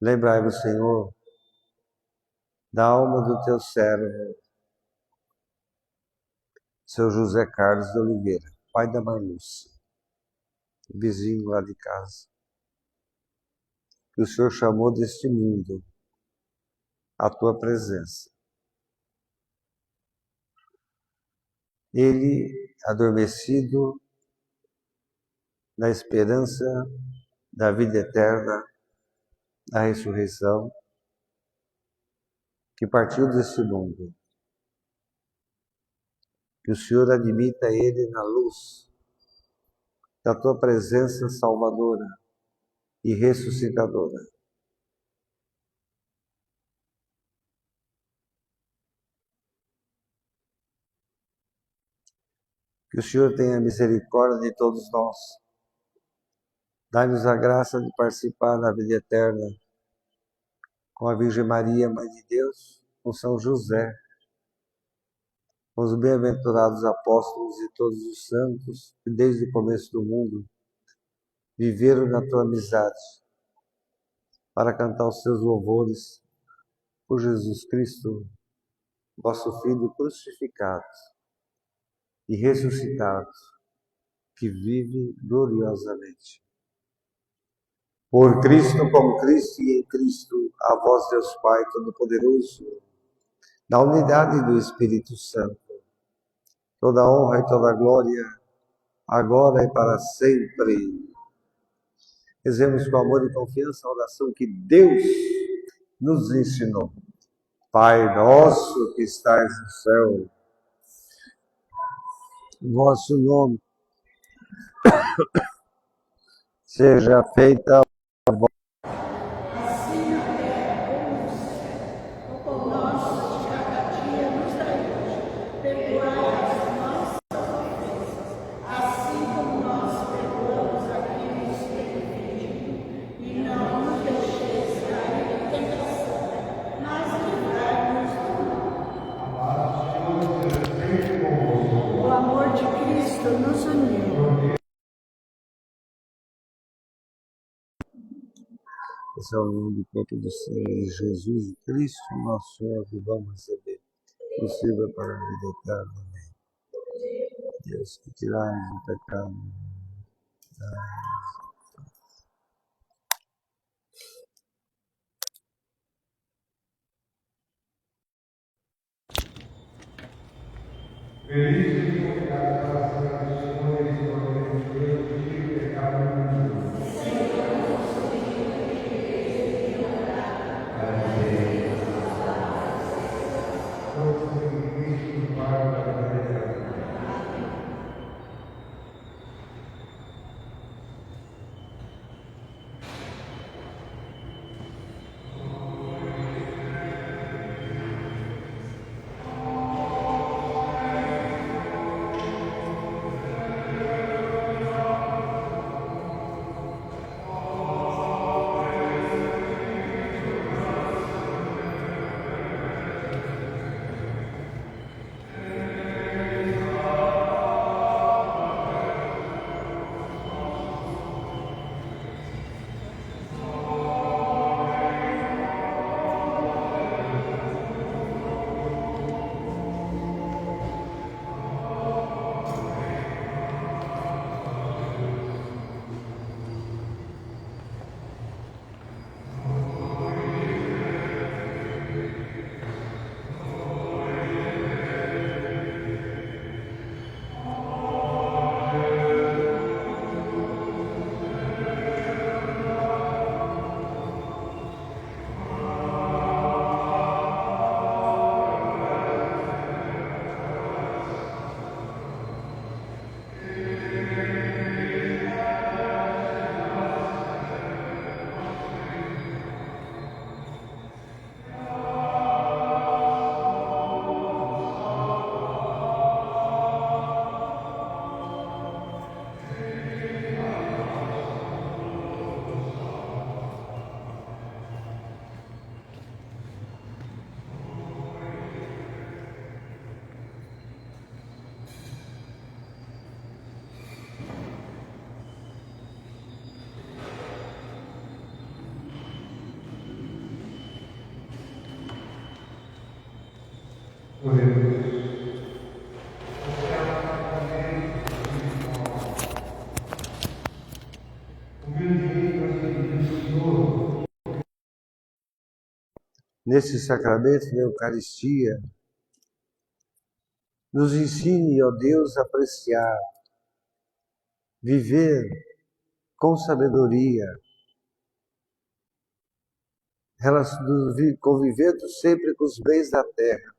Lembrai-vos, Senhor, da alma do teu servo, seu José Carlos de Oliveira, pai da Marlúcia, vizinho lá de casa, que o Senhor chamou deste mundo à tua presença. Ele, adormecido na esperança da vida eterna, da ressurreição, que partiu deste mundo, que o Senhor admita ele na luz da tua presença salvadora e ressuscitadora. Que o Senhor tenha misericórdia de todos nós. Dai-nos a graça de participar da vida eterna com a Virgem Maria, Mãe de Deus, com São José, com os bem-aventurados apóstolos e todos os santos que desde o começo do mundo viveram na tua amizade para cantar os seus louvores por Jesus Cristo, vosso Filho crucificado e ressuscitado, que vive gloriosamente. Por Cristo, com Cristo e em Cristo, a vós, Deus Pai Todo-Poderoso, na unidade do Espírito Santo, toda honra e toda glória, agora e para sempre. Rezemos com amor e confiança a oração que Deus nos ensinou. Pai nosso que estais no céu, vosso nome seja feita a vossa O amor de Cristo nos uniu. Esse é o nome do corpo do Senhor Jesus Cristo, nosso Senhor, que vamos receber. Possível para a vida eterna. Amém. Deus, que tirais o pecado. Nesse sacramento da Eucaristia, nos ensine, ó Deus, a apreciar, viver com sabedoria, convivendo sempre com os bens da terra,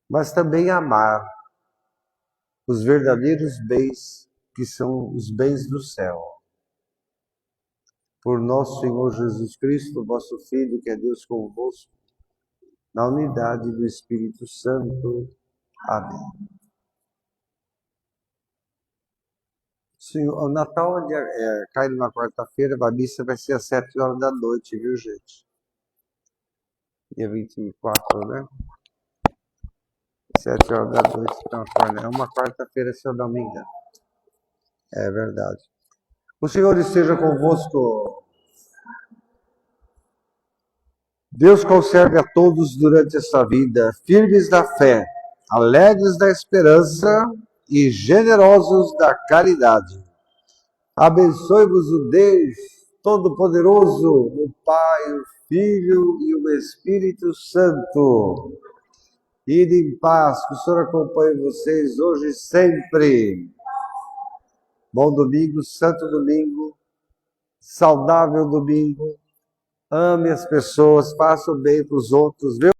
mas também amar os verdadeiros bens, que são os bens do céu. Por nosso Senhor Jesus Cristo, vosso Filho, que é Deus convosco, na unidade do Espírito Santo. Amém. Senhor, o Natal cai numa quarta-feira, a missa vai ser às 7h da noite, viu, gente? Dia 24, né? 7h da noite, então, é uma quarta-feira, se eu não me engano. É verdade. O Senhor esteja convosco. Deus conserve a todos durante esta vida, firmes da fé, alegres da esperança e generosos da caridade. Abençoe-vos o Deus Todo-Poderoso, o Pai, o Filho e o Espírito Santo. Ide em paz, que o Senhor acompanhe vocês hoje e sempre. Bom domingo, santo domingo, saudável domingo. Ame as pessoas, faça o bem para os outros, viu?